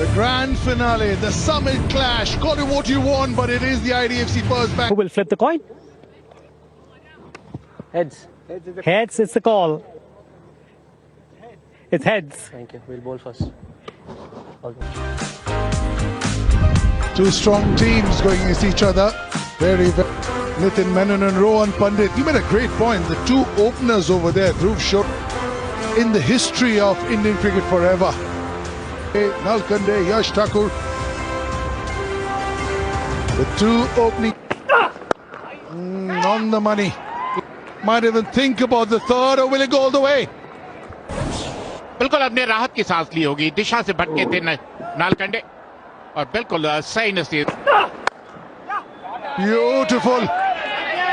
The grand finale, the summit clash. Call it what you want, but it is the IDFC First Bank. Who will flip the coin? Heads. Heads, it's the call. It's heads. Thank you. We'll bowl first. Okay. Two strong teams going against each other. Very, Nitin Menon and Rohan Pandit. You made a great point. The two openers over there, Dhruv Shah, in the history of Indian cricket forever. Nalkande, Yash Thakur. The two opening on the money. Might even think about the third, or will it go all the way? बिल्कुल अपने राहत की सांस ली होगी, दिशा से भटके थे नालकंडे और बिल्कुल सही नसीब. Beautiful.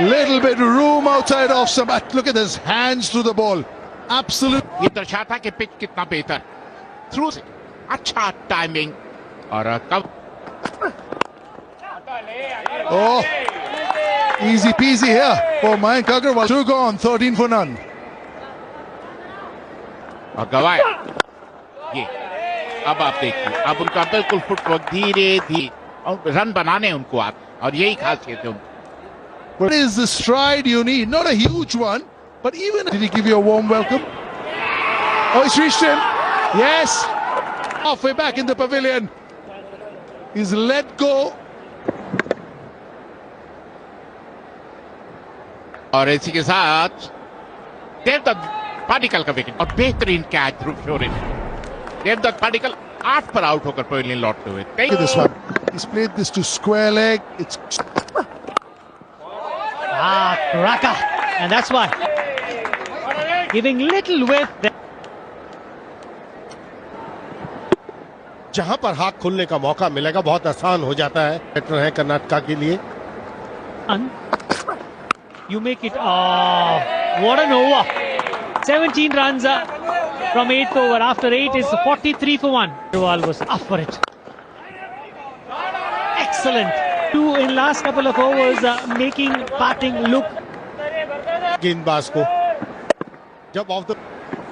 Little bit room outside off some. Look at his hands through the ball. Absolute. ये दर्शाता कि पिच कितना बेहतर. थ्रू से अच्छा टाइमिंग और कब. Oh, easy peasy here for Mayank Agarwal. Two gone, 13 for none. और गवाया ये. अब आप देखिए, अब उनका बिल्कुल फुटवर्क धीरे धीरे रन बनाने उनको और यही खासियत है उनकी. What is the stride you need? Not a huge one, but even. Did he give you a warm welcome? Oh, he's reached him. Yes. Halfway back in the pavilion. He's let go. और इसी के साथ देवदत्त पाडिकल का wicket और बेहतरीन catch ध्रुव शोरे ने. देवदत्त पाडिकल 8 पर out होकर पवेलियन लौटते हुए. Look at this one. He's played this to square leg. It's Cracker. And that's why. Giving little width. जहां पर हाथ खुलने का मौका मिलेगा बहुत आसान हो जाता है. बैटर है कर्नाटका के लिए. You make it. Oh, what an over. 17 runs from 8th over. After 8 is 43 for 1. Agarwal was up for it. Excellent. Two in last couple of overs, making batting look. गेंदबाज को जब ऑफ द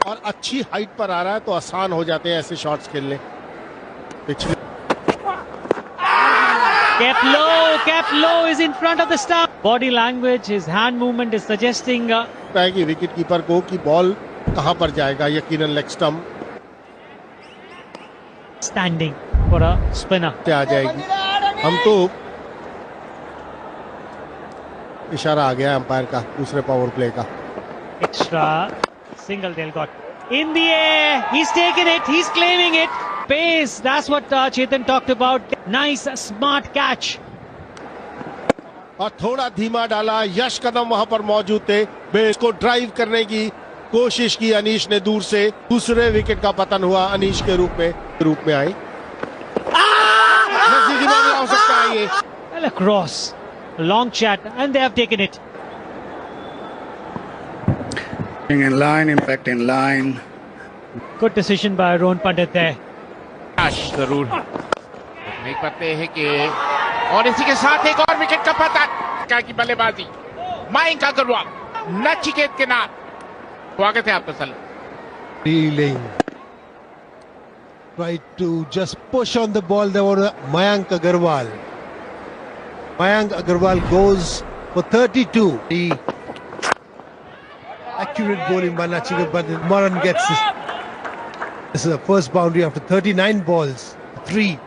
और अच्छी height पर आ रहा है तो आसान हो जाते हैं ऐसे शॉट्स खेलने. पिछले Kept low is in front of the stump. Body language, his hand movement is suggesting. है कि विकेट कीपर को कि बॉल कहां पर जाएगा. यकीनन leg stump Standing for a spinner. आ जाएगी. हम तो इशारा आ गया अंपायर का दूसरे पावर प्ले का. Extra single they'll got. In the air, he's taken it, he's claiming it. Pace, that's what Chetan talked about. Nice, smart catch. और थोड़ा धीमा डाला. यश कदम वहां पर मौजूद थे. बेस को ड्राइव करने की कोशिश की अनीश ने दूर से. दूसरे विकेट का पतन हुआ अनीश के रूप में आई. नजदीकी मामला हो सकता है ये. Well, across. Long chat, and they have taken it. In line, impact in line. Good decision by Rohan Pandit there. जरूर नहीं पाते हैं कि और इसी के साथ एक और विकेट का पतन. क्या की बल्लेबाजी. मयंक अग्रवाल नचिकेत के नाम. स्वागत है आपका सलाम. Reeling. Tried to just push on the ball. There was Mayank Agarwal. Mayank Agarwal goes for 32. The accurate bowling by Nachiket, but Moran gets this. This is the first boundary after 39 balls. 3.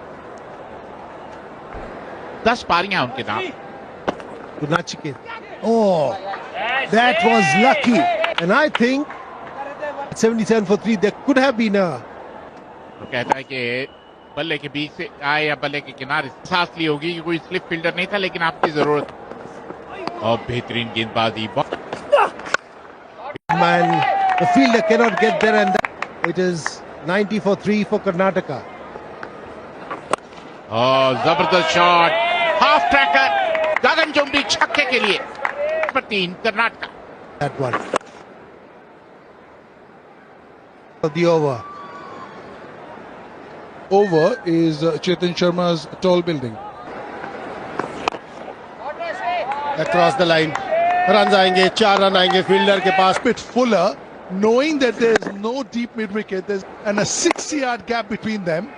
10 पारियां उनके नाम. To Nachiket. Oh, that was lucky. And I think at 77 for 3, there could have been a. तो कहता है कि बल्ले के बीच से आए या बल्ले के किनारे सांस ली होगी कि कोई स्लिप फील्डर नहीं था, लेकिन आपकी जरूरत. और बेहतरीन गेंदबाजी. Man, the fielder cannot get there, and it is 90 for 3 for Karnataka. जबरदस्त शॉट. हाफ ट्रैकर गगनचुंबी छक्के के लिए. 3 Karnataka. That one. The over. over is Chetan Sharma's tall building. Across the line. Run आएंगे. 4 रन आएंगे फील्डर के पास. Bit fuller, knowing that there's no deep mid wicket, and a 6-yard gap between them.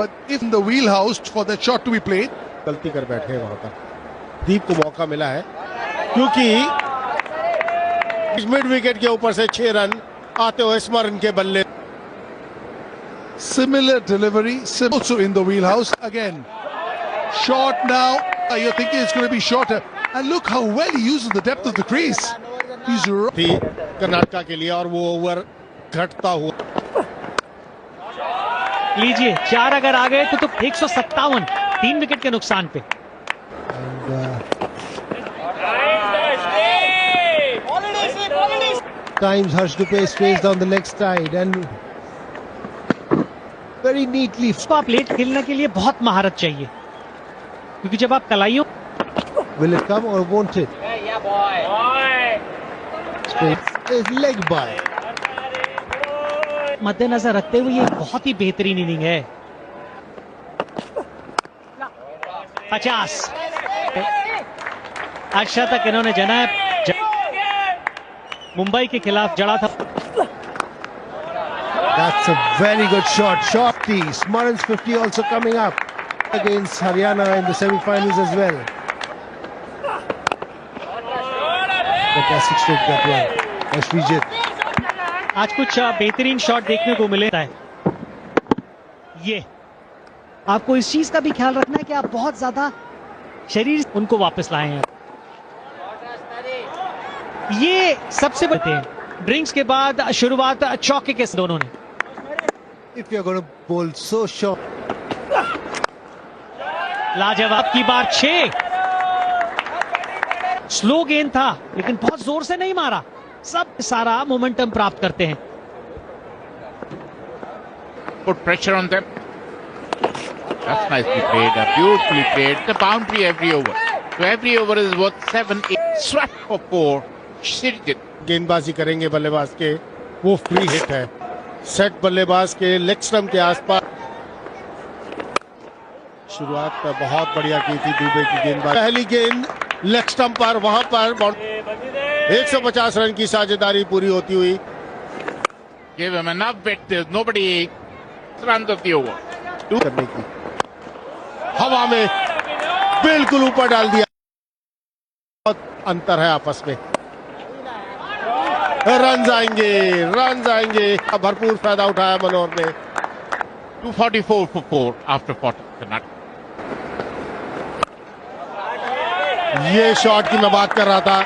but if in the wheelhouse for that shot to be played. गलती कर बैठे वहां पर दीप को मौका मिला है क्योंकि मिड विकेट के ऊपर से 6 रन आते हुए स्मरण के बल्ले. Similar delivery, also in the wheelhouse again. Short now. You're thinking it's going to be shorter, and look how well he uses the depth of the crease. He's थी कर्नाटका के लिए और वो ओवर घटता हुआ. लीजिए 4 अगर आ गए तो 157, 3 विकेट के नुकसान पे. Times Harsh Dubey stays down the leg side and very neatly. इसको आप लेट खेलने के लिए बहुत महारत चाहिए, क्योंकि जब आप कलाइयों. Will it come or won't it? Straight leg by. मद्देनजर रखते हुए ये बहुत ही बेहतरीन इनिंग है. 50 अच्छा तक इन्होंने जना मुंबई के खिलाफ जड़ा था. That's a very good shot. Short tee. Smaran's 50 also coming up against Haryana in the semi-finals as well. Fantastic stroke that one. Ashvijit. आज कुछ बेहतरीन शॉट देखने को मिले है. ये आपको इस चीज का भी ख्याल रखना है कि आप बहुत ज्यादा शरीर उनको वापस लाए हैं. ये सबसे बड़े ड्रिंक्स के बाद शुरुआत चौके के दोनों ने. If you're going to bowl so short. लाजवाब की बार 6. स्लो गेंद था लेकिन बहुत जोर से नहीं मारा. सब सारा मोमेंटम प्राप्त करते हैं. Put pressure on them. That's nicely played, beautifully played. The boundary every over. So every over is worth 7, 8. Swept for 4. Shifted. गेंदबाजी करेंगे बल्लेबाज के, वो फ्री हिट है. सेट बल्लेबाज के लेग स्टंप के आसपास. शुरुआत में बहुत बढ़िया की थी दुबे की गेंदबाजी. पहली गेंद लेग स्टंप पर, वहां पर 150 रन की साझेदारी पूरी होती हुई. Give him enough bet. There's nobody runs of the over. करने की हवा में बिल्कुल ऊपर डाल दिया. बहुत अंतर है आपस में. रन आएंगे. भरपूर फायदा उठाया मनोहर ने. 244 for 4 after 40. Karnataka. ये शॉट की मैं बात कर रहा था.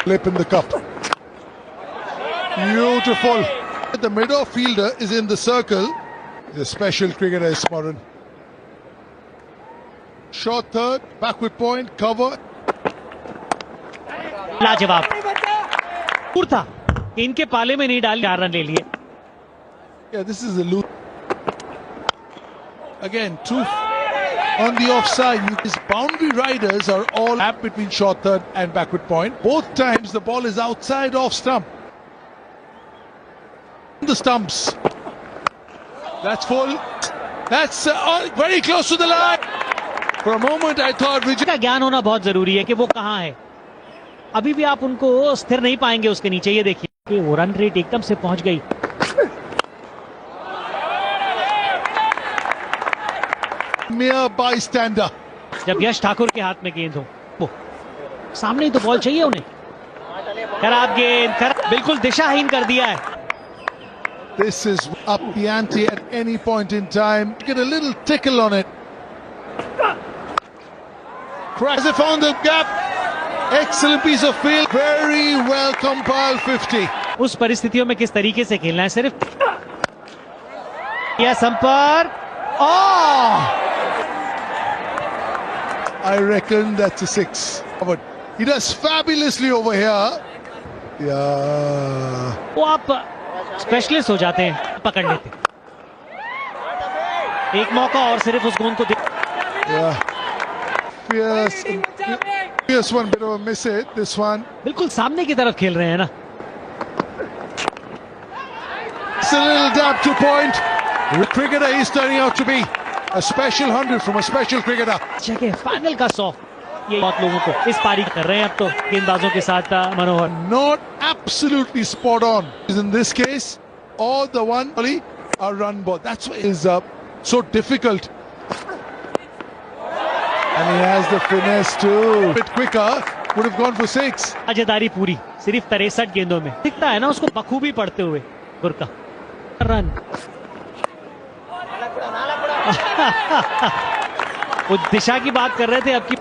Flip in the cup. Beautiful. The mid-off fielder is in the circle. He's a special cricketer, Smaran. Short third, backward point, cover. लाजवाब पूर था. इनके पाले में नहीं डाल 4 रन ले लिए. Yeah, this is a loose. Again, 2 on the offside. His boundary riders are all up between short third and backward point. Both times the ball is outside off stump. The stumps. That's full. That's very close to the line. For a moment I thought Vijay. का ज्ञान होना बहुत जरूरी है कि वो कहां है. अभी भी आप उनको स्थिर नहीं पाएंगे उसके नीचे. ये देखिए कि वो रन रेट एकदम से पहुंच गई. Mere bystander. जब यश ठाकुर के हाथ में गेंद हो, वो सामने ही तो बॉल चाहिए उन्हें. खराब गेंद, बिल्कुल दिशाहीन कर दिया है. This is up the ante at any point in time. Get a little tickle on it. Has it found the gap? Excellent piece of field. Very well compiled 50. उस परिस्थितियों में किस तरीके से खेलना है. सिर्फ यह संपर्क. I reckon that's a 6. But he does fabulously over here. Yeah. वो आप स्पेशलिस्ट हो जाते हैं, पकड़ लेते. एक मौका और सिर्फ उस गेंद को Yeah. Fierce one, bit of a miss it. This one. बिल्कुल सामने की तरफ खेल रहे हैं ना. It's a little dab to point. The cricketer he's turning out to be. A special 100 from a special cricketer. जगह फाइनल का 100. ये बहुत लोगों को इस पारी कर रहे हैं अब तो गेंदबाजों के साथ मनोहर. Not absolutely spot on. In this case, or the one a run ball. That's why it's so difficult. And he has the finesse too. A bit quicker, would have gone for 6. साझेदारी पूरी सिर्फ 63 गेंदों में दिखता है ना उसको बखूबी पढ़ते हुए गुरका रन। वो दिशा की बात कर रहे थे अब की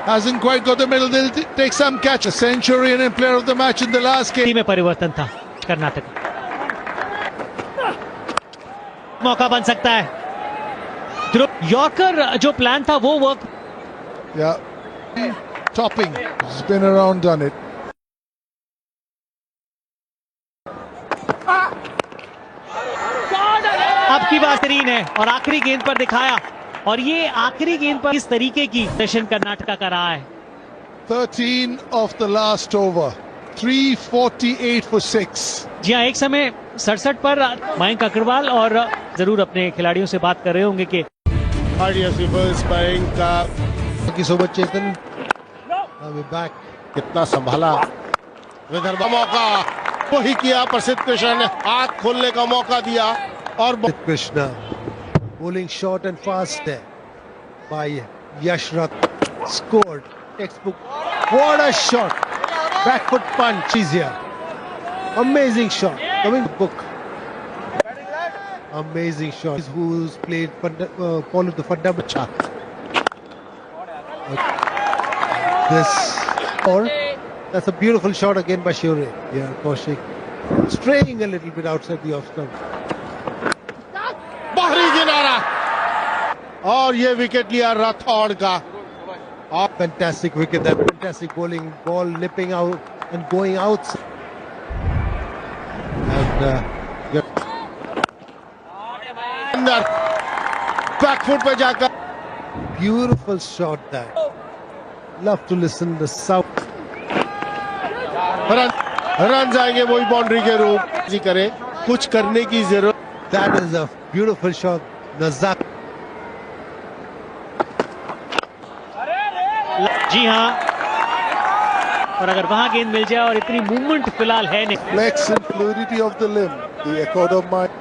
Hasn't quite got the middle. They'll take some catch. A centurion and player of the match in the last game. में परिवर्तन था कर्नाटक। मौका बन सकता है। यॉर्कर जो प्लान था वो work. Yeah, topping. Spin around, done it. अब की बात बेहतरीन है और आखिरी गेंद पर दिखाया और ये आखिरी गेंद पर इस तरीके की सेशन कर्नाटका का रहा है। 13 of the last over. 348 for 6. जी हाँ, एक समय 67 पर मयंक अग्रवाल और जरूर अपने खिलाड़ियों से बात कर रहे होंगे कि Hardiest reverse mयंक का Thank you so much, Chetan. I'll be back. कितना संभाला विदर्भ मौका वही किया। प्रसिद्ध कृष्ण ने हाथ खोलने का मौका दिया और Krishna bowling short and fast there by Yashrat. Scored. Textbook. What a shot! Back foot punch is here. Amazing shot. Coming book. Amazing shot. Who's played followed the fundamental. This or that's a beautiful shot again by Shure. Yeah, Kaushik straying a little bit outside the off stump. बाहरी किनारा और ये wicket लिया राठौड़ का। Fantastic wicket, that fantastic bowling, ball nipping out and going out. And अंदर back foot पे जाकर beautiful shot that. Love to listen the south. Run जाएंगे वही बाउंड्री के रूप जी करे कुछ करने की जरूरत। That is a beautiful shot. Nazak. जी हाँ, और अगर वहां गेंद मिल जाए और इतनी मूवमेंट फिलहाल है नहीं। Flex and fluidity of the limb. The accord of mind.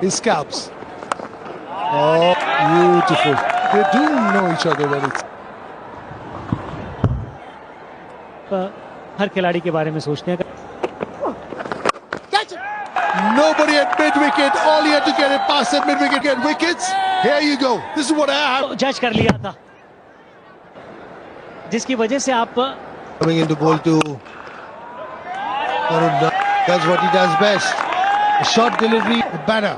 His scalps. Oh, beautiful. They do know each other well. हर खिलाड़ी के बारे में सोचते हैं। Nobody at mid-wicket. All he had to get it past at mid-wicket. Get wickets. Here you go. This is what I have. जज कर लिया था जिसकी वजह से आप Coming into bowl to Varun. That's what he does best. A short delivery, a batter.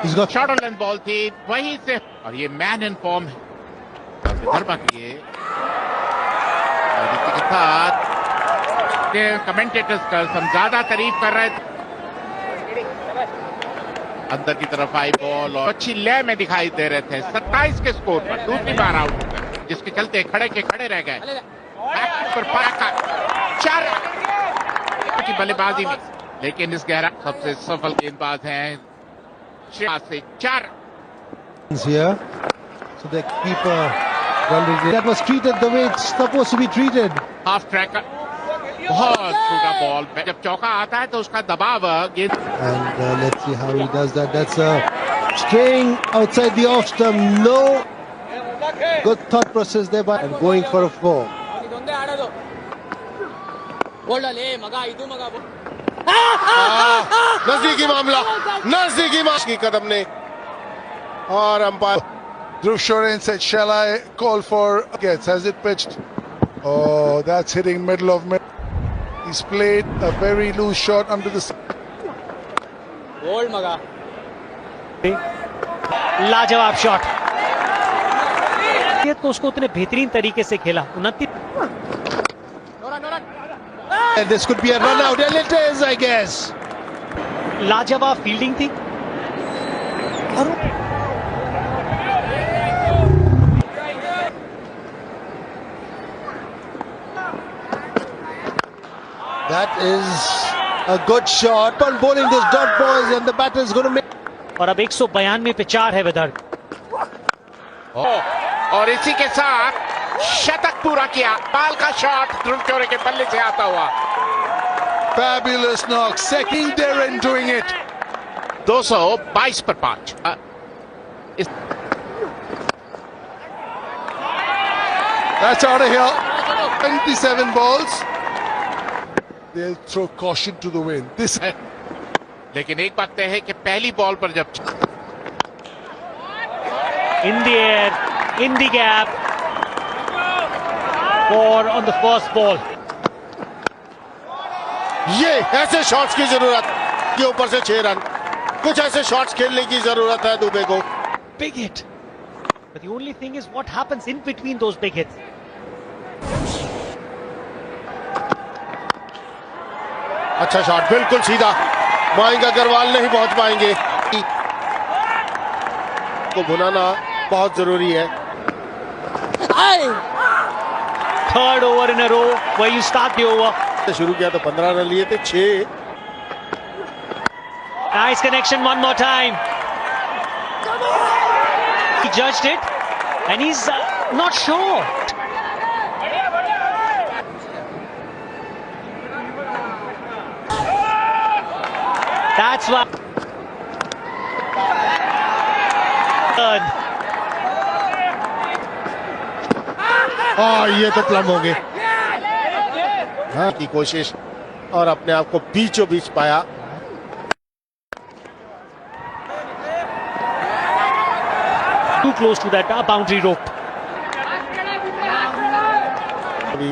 He's got short length ball थी वहीं से और ये मैन इन फॉर्म है विदर्भ की है। और इसी के साथ कमेंटेटर्स का हम ज्यादा तारीफ कर रहे थे। अंदर की तरफ आई बॉल और अच्छी लय में दिखाई दे रहे थे। 27 के स्कोर पर दूसरी बार आउट हो गए जिसके चलते खड़े के खड़े रह गए। बैक पर पाका 4 की बल्लेबाजी में लेकिन इस गहरा सबसे सफल गेंदबाज हैं से 4 here. So the keeper, that was treated the way it's supposed to be treated. Half tracker बहुत छोटा बॉल जब चौका आता है तो उसका दबाव गेंद And let's see how he does that. That's straying outside the off stump. No good thought process there, but and going for a 4. नजदीकी मामला नजदीकी की कदम ने और umpire Dhruv Shorin said, shall I call for gets? Has it pitched? Oh, that's hitting middle of mid. He's played a very loose shot under the. लाजवाब shot. ये तो उसको उतने बेहतरीन तरीके से खेला। 29 And this could be a run out, and it is, I guess. लाजवाब फील्डिंग थी और That is a good shot. But bowling this dot balls, and the batter is going to make. और अब 192 पे 4 है विदर्भ। और इसी के साथ शतक पूरा किया। बाल का शॉट ध्रुव शोरे के बल्ले से आता हुआ Fabulous knock. Second Darren doing it. 222 पर 5. That's out of here. 27 balls. They'll throw caution to the wind. This है लेकिन एक बात तय है कि पहली बॉल पर जब In the air, in the gap. 4 on the first ball. ये ऐसे शॉट्स की जरूरत के ऊपर से 6 रन, कुछ ऐसे शॉट्स खेलने की जरूरत है दुबे को. Big hit. But the only thing is what happens in between those big hits. अच्छा शॉट, बिल्कुल सीधा. मयंक अग्रवाल नहीं पहुंच पाएंगे. को भुनाना बहुत जरूरी है. Third over in a row where you start the over. शुरू किया तो 15 रन लिए थे, 6. Nice connection one more time. He judged it and he's not sure. That's why. Third. ये तो प्लम हो गए. हाँ की कोशिश और अपने आप को बीचों बीच पाया. Too close to that boundary rope. अभी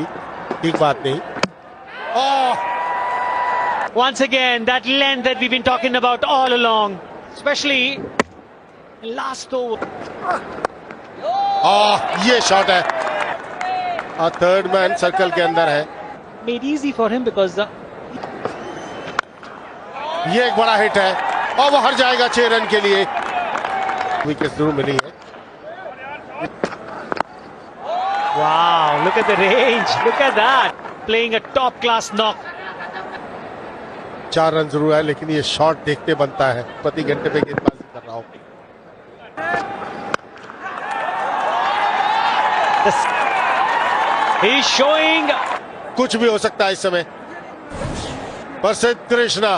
ठीक बात नहीं. Once again, that length that we've been talking about all along, especially last over. ये शॉट है. थर्ड मैन सर्कल के अंदर है. Made easy for him because ये एक बड़ा हिट है और वो हर जाएगा 6 रन के लिए. विकेट जरूर मिली है. wow, look at the range, look at that, playing a top class knock. 4 run जरूर है लेकिन ये शॉट देखते बनता है. प्रति घंटे पे गेंदबाजी कर रहा हूं. He's showing. कुछ भी हो सकता है इस समय. प्रसिद्ध कृष्णा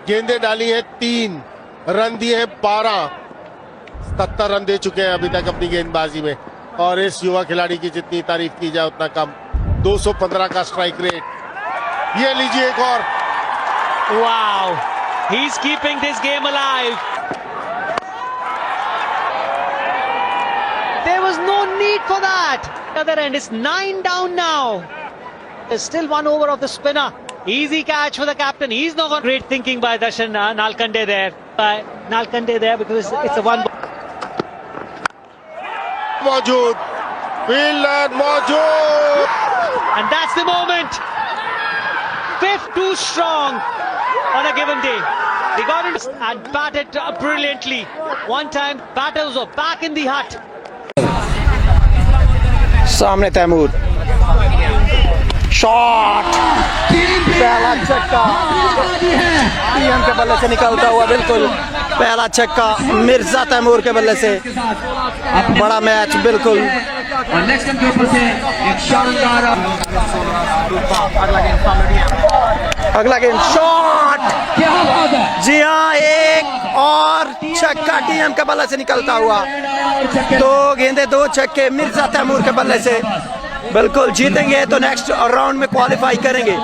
गेंदे डाली है 3, रन दिए हैं 12. 77 रन दे चुके हैं अभी तक अपनी गेंदबाजी में और इस युवा खिलाड़ी की जितनी तारीफ की जाए उतना कम. 215 का स्ट्राइक रेट. ये लीजिए एक और. Wow, he's keeping this game alive. There was no need for that. Other end, it's 9 down now. There's still 1 over of the spinner. Easy catch for the captain. He's not got great thinking by Darshan Nalkande there. Nalkande there because it's a 1. मौजूद, fielder मौजूद. And that's the moment. Fifth too strong on a given day. They got it and batted brilliantly. One time batters were back in the hut. सामने Taimur. Shot, पहला छक्का TM के बल्ले से निकलता हुआ. बिल्कुल पहला छक्का मिर्जा तैमूर के बल्ले से. बड़ा मैच बिल्कुल. और नेक्स्ट के ऊपर से एक शानदार अगला गेंद शॉट. जी हाँ, एक और छक्का टीएम के बल्ले से निकलता हुआ. 2 गेंदे 2 छक्के मिर्जा तैमूर के बल्ले से. बिल्कुल जीतेंगे तो नेक्स्ट राउंड में क्वालिफाई करेंगे.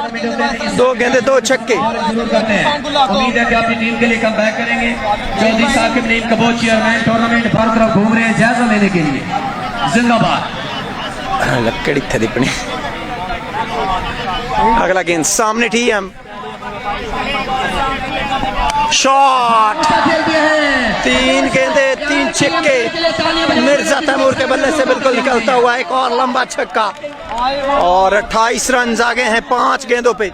2 गेंदे 2 छक्के. उम्मीद है कि अपनी टीम के लिए कम बैक करेंगे. चौधरी साहब के टीम का बहुत चेयरमैन टूर्नामेंट भर तरफ घूम रहे हैं जायजा लेने के लिए. जिंदाबाद. लकड़ी थे दीपनी. अगला गेंद सामने टीएम. शॉट, 3 गेंदे 3 छक्के मिर्जा तैमूर के बल्ले से बिल्कुल निकलता हुआ. एक और लंबा छक्का और 28 रन आगे हैं 5 गेंदों पे.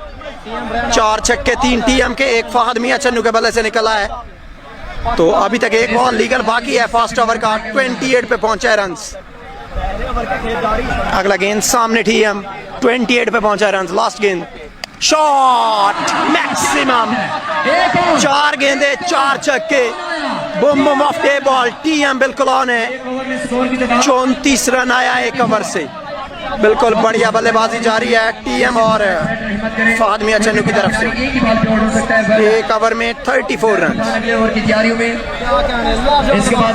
4 छक्के 3 टीएम के, 1 फहद मियां चन्नू के बल्ले से निकला है. तो अभी तक एक और लीगल बाकी है फर्स्ट ओवर का. 28 पे पहुंचा है रन. अगला गेंद सामने टीएम. 28 पे पहुंचा है रन. लास्ट गेंद शॉट मैक्सिमम. 4 गेंदे 4 छक्के. Bum Bum of day ball. TM बिल्कुल ऑन है. 34 रन आया 1 ओवर से. बिल्कुल बढ़िया बल्लेबाजी जारी है टीएम और फहद मियां चन्नू की तरफ से। एक ही बॉल पे आउट हो सकता है एक ओवर में 34 रन। अगले ओवर की तैयारियों में इसके बाद